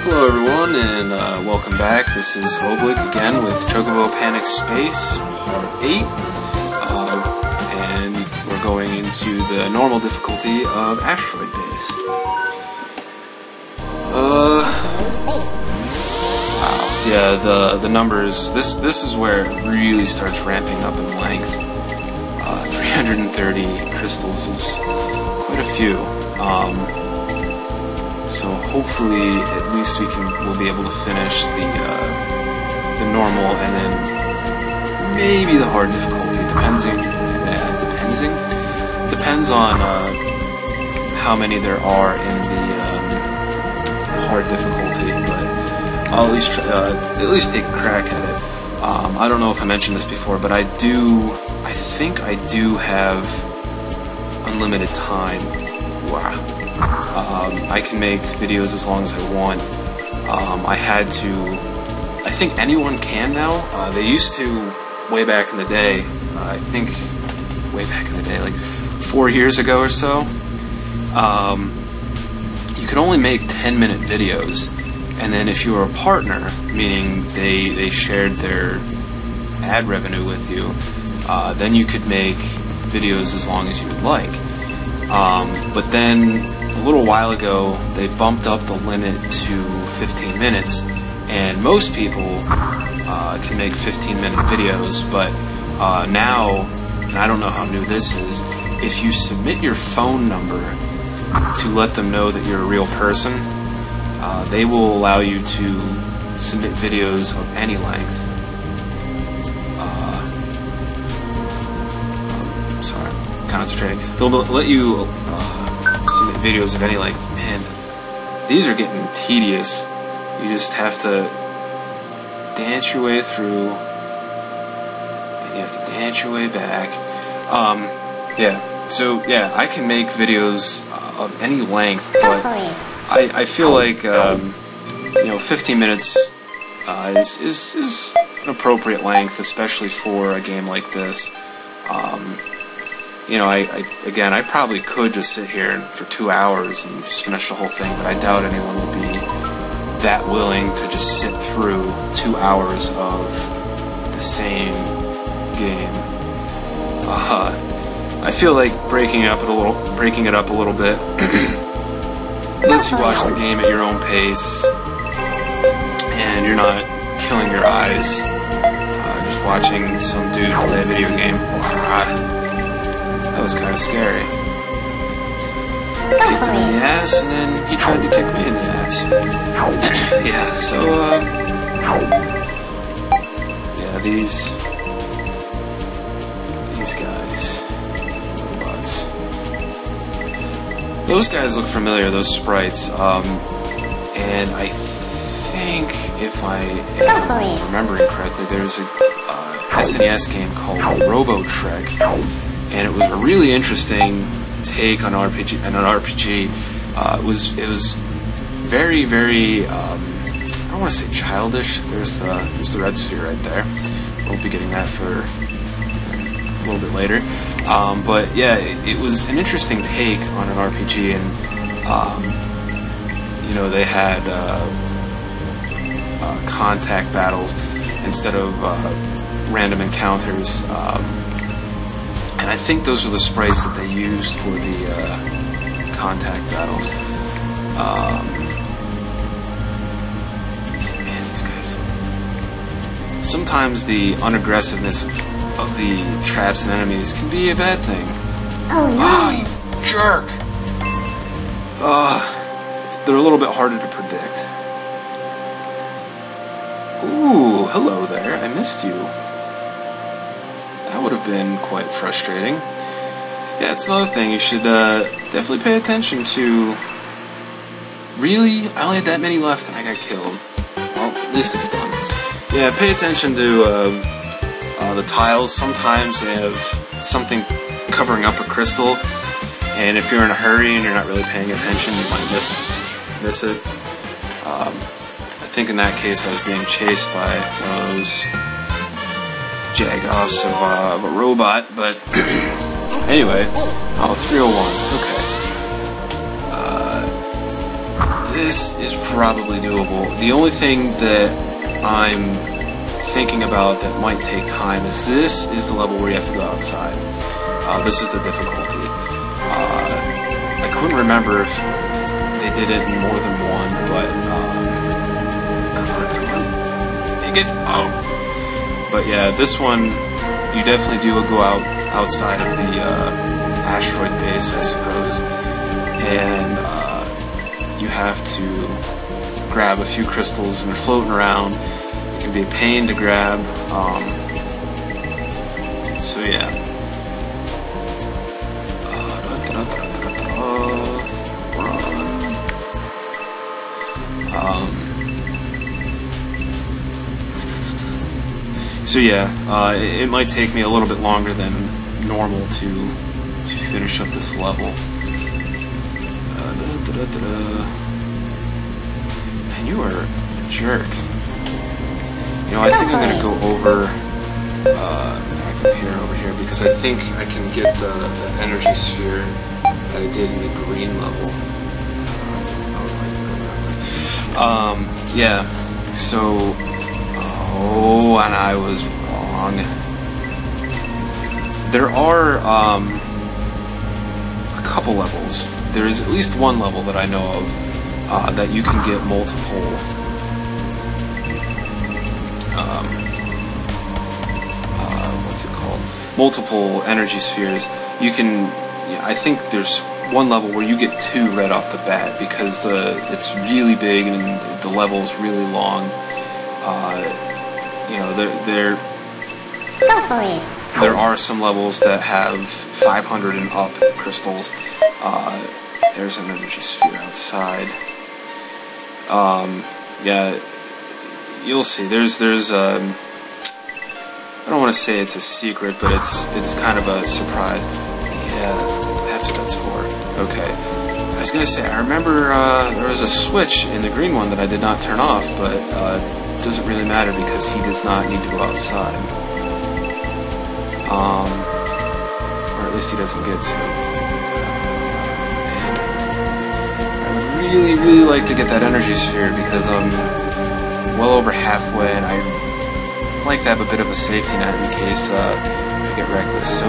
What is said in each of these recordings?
Hello everyone, and welcome back. This is Oblique again with Chocobo Panic Space, Part 8. And we're going into the normal difficulty of Asteroid Base. Wow, yeah, the numbers, this is where it really starts ramping up in length. 330 crystals is quite a few. So hopefully, at least we'll be able to finish the normal, and then maybe the hard difficulty. Depends on how many there are in the hard difficulty. But I'll at least take a crack at it. I don't know if I mentioned this before, but I think I do have unlimited time. Wow. I can make videos as long as I want. I think anyone can now. They used to, way back in the day, I think way back in the day, like 4 years ago or so, you could only make 10-minute videos, and then if you were a partner, meaning they shared their ad revenue with you, then you could make videos as long as you would like. But then a little while ago, they bumped up the limit to 15 minutes, and most people can make 15-minute videos, but now, and I don't know how new this is, if you submit your phone number to let them know that you're a real person, they will allow you to submit videos of any length. Sorry, I'm concentrating. They'll let you submit videos of any length. Man, these are getting tedious. You just have to dance your way through, and you have to dance your way back. Yeah, I can make videos of any length, but I feel like 15 minutes is an appropriate length, especially for a game like this. I probably could just sit here for 2 hours and just finish the whole thing, but I doubt anyone would be that willing to just sit through 2 hours of the same game. I feel like breaking it up a little bit lets you watch the game at your own pace, and you're not killing your eyes just watching some dude play a video game. That was kind of scary. Kicked him in the ass, and then he tried to kick me in the ass. Yeah, so, yeah, these guys, robots. Those guys look familiar, those sprites, and I think, if I am remembering correctly, there's a SNES game called Robo-Trek, and it was a really interesting take on RPG. It was very, very, I don't want to say childish. There's the red sphere right there. We'll be getting that for a little bit later. But yeah, it was an interesting take on an RPG, and they had contact battles instead of random encounters. And I think those are the sprites that they used for the contact battles. Man, these guys. Sometimes the unaggressiveness of the traps and enemies can be a bad thing. Oh no! Oh, you jerk! They're a little bit harder to predict. Ooh, hello there. I missed you. That would have been quite frustrating. Yeah, it's another thing you should definitely pay attention to. Really? I only had that many left and I got killed. Well, at least it's done. Yeah, pay attention to the tiles. Sometimes they have something covering up a crystal, and if you're in a hurry and you're not really paying attention, you might miss it. I think in that case I was being chased by one of those jag-offs of a robot, but anyway. Oh, 301, okay. this is probably doable. The only thing that I'm thinking about that might take time is this is the level where you have to go outside. This is the difficulty. I couldn't remember if they did it in more than one, but come on, dang it! Oh, but yeah, this one you definitely do go outside of the asteroid base, I suppose, and you have to grab a few crystals, and they're floating around. It can be a pain to grab. So yeah. So yeah, it might take me a little bit longer than normal to finish up this level. Man, you are a jerk. You know, I think I'm gonna go over back up here, over here, because I think I can get the energy sphere that I did in the green level. Yeah. So. Oh, and I was wrong. There are a couple levels. There is at least one level that I know of that you can get multiple what's it called? Multiple energy spheres. You can. I think there's one level where you get 2 right off the bat because it's really big and the level is really long. You know, there are some levels that have 500 and up crystals. There's an energy sphere outside. Yeah, you'll see. There's I don't want to say it's a secret, but it's kind of a surprise. Yeah, that's what that's for. Okay. I was gonna say, I remember there was a switch in the green one that I did not turn off, but doesn't really matter because he does not need to go outside. Or at least he doesn't get to. Man, I would really like to get that energy sphere because I'm well over halfway and I like to have a bit of a safety net in case I get reckless. So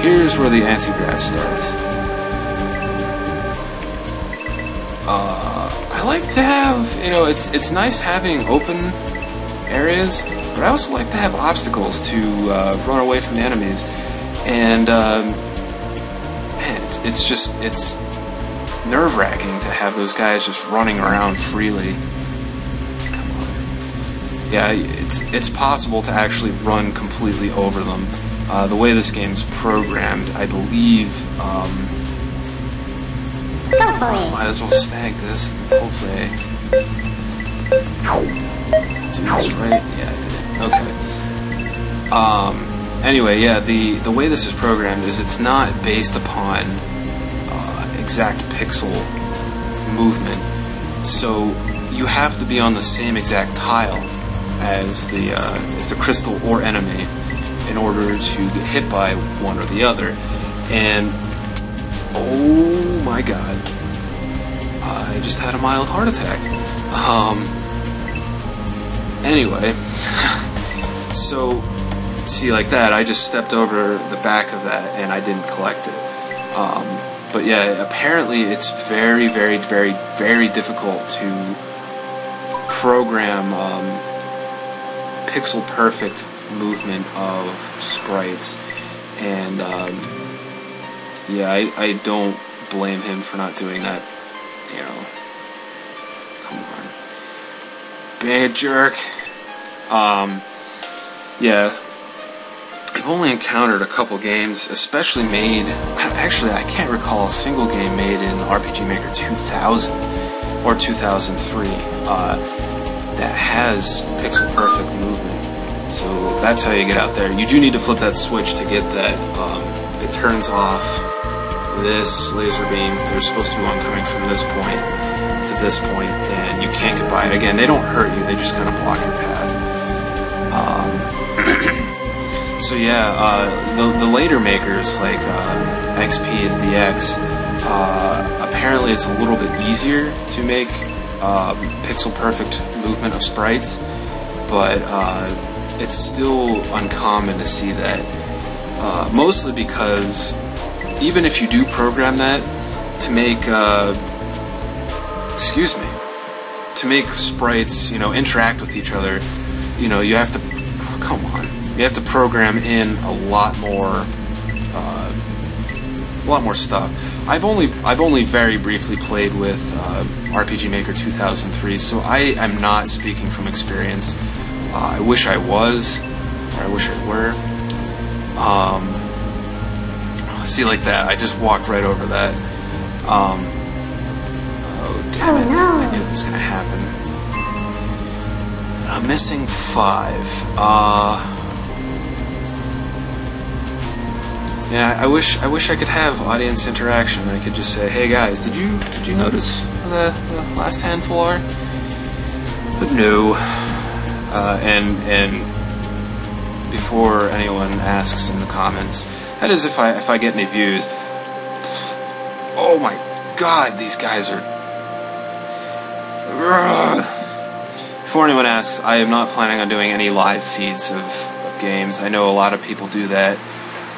here's where the anti-grav starts. I like to have, you know, it's nice having open areas, but I also like to have obstacles to run away from the enemies. And man, it's nerve-wracking to have those guys just running around freely. Come on. Yeah, it's possible to actually run completely over them. The way this game's programmed, I believe. Might as well snag this. Hopefully. Dude, that's right. Yeah, I did it. Okay. Anyway, yeah, the way this is programmed is it's not based upon exact pixel movement. So you have to be on the same exact tile as the crystal or enemy in order to get hit by one or the other. And oh my god, I just had a mild heart attack. Anyway, so see, like that, I just stepped over the back of that and I didn't collect it. But yeah, apparently it's very difficult to program pixel perfect movement of sprites, and yeah, I don't blame him for not doing that, you know. Come on. Bad jerk. Yeah. I've only encountered a couple games, especially made... Actually, I can't recall a single game made in RPG Maker 2000 or 2003 that has pixel-perfect movement. So that's how you get out there. You do need to flip that switch to get that. It turns off this laser beam. There's supposed to be one coming from this point to this point, and you can't get by it. Again, they don't hurt you, they just kind of block your path. So yeah, the later makers like XP and VX, apparently it's a little bit easier to make pixel perfect movement of sprites, but it's still uncommon to see that, mostly because even if you do program that to make to make sprites, you know, interact with each other, you know, you have to, oh, come on, you have to program in a lot more stuff. I've only very briefly played with RPG Maker 2003, so I am not speaking from experience. I wish I was, or I wish I were. See, like that, I just walked right over that. Oh, damn it. No. I knew it was going to happen. I'm missing 5. Yeah, I wish I could have audience interaction. I could just say, "Hey guys, did you notice the last handful are?" But no. And before anyone asks in the comments, that is if I get any views. Oh my God, these guys are. Before anyone asks, I am not planning on doing any live feeds of games. I know a lot of people do that,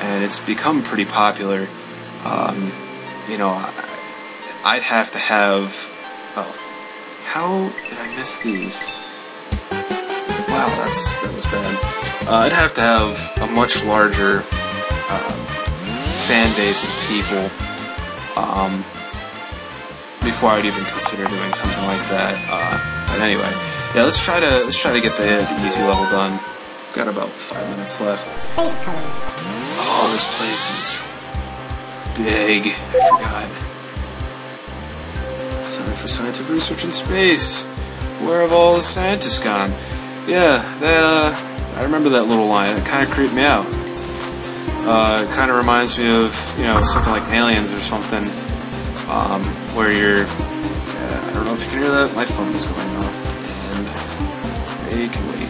and it's become pretty popular. You know, I'd have to have... Oh, how did I miss these? Wow, that was bad. I'd have to have a much larger fan base of people before I'd even consider doing something like that. But anyway, yeah, let's try to get the easy level done. Got about 5 minutes left. Space color. Oh, this place is big. I forgot. Center for Scientific Research in Space. Where have all the scientists gone? Yeah, that, I remember that little line. It kind of creeped me out. It kind of reminds me of, you know, something like Aliens or something, where you're, I don't know if you can hear that, my phone is going off, and they can wait.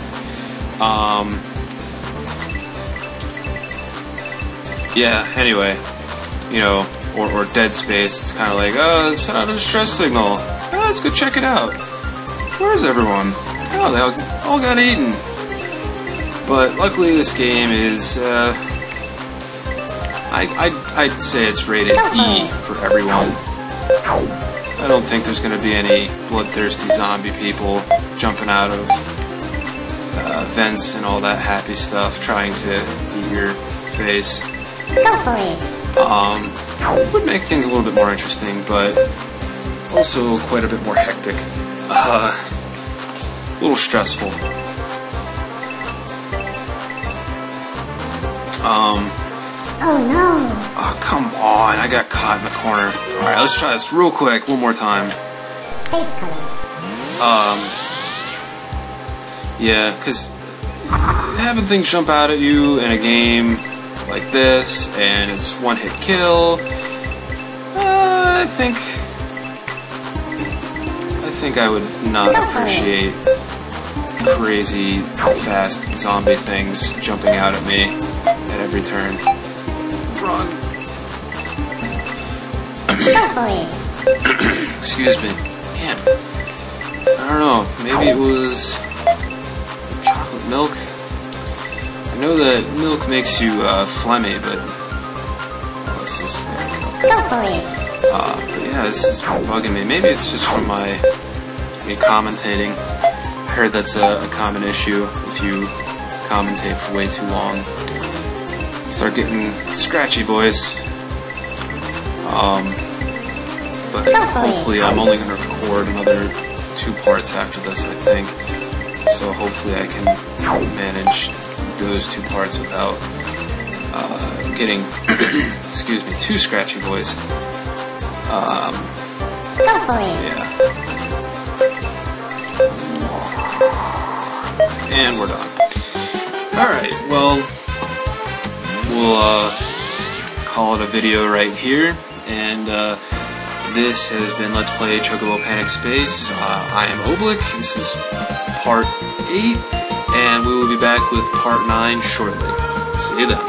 Yeah, anyway, you know, or Dead Space, it's kind of like, oh, it sent out a distress signal. Oh, let's go check it out. Where's everyone? Oh, they all got eaten. But luckily this game is, I'd say it's rated E for everyone. I don't think there's going to be any bloodthirsty zombie people jumping out of vents and all that happy stuff trying to eat your face. Go for it. Would make things a little bit more interesting, but also quite a bit more hectic. A little stressful. Oh no. Oh, come on, I got caught in the corner. Alright, let's try this real quick, one more time. Space color. Yeah, because having things jump out at you in a game like this, and it's one-hit kill, I think I would not appreciate crazy, fast zombie things jumping out at me at every turn. Run. Go for it. Excuse me. Man, I don't know. Maybe it was chocolate milk. I know that milk makes you phlegmy, but this is Go for it. but yeah, this is bugging me. Maybe it's just from me commentating. I heard that's a common issue if you commentate for way too long. Start getting scratchy voice. But hopefully I'm only going to record another 2 parts after this, I think. So hopefully I can manage those 2 parts without getting, excuse me, too scratchy voiced. Go for it. Yeah. And we're done. Alright, well, we'll call it a video right here, and this has been Let's Play Chocobo Panic Space. I am Oblik, this is part 8, and we will be back with part 9 shortly. See you then.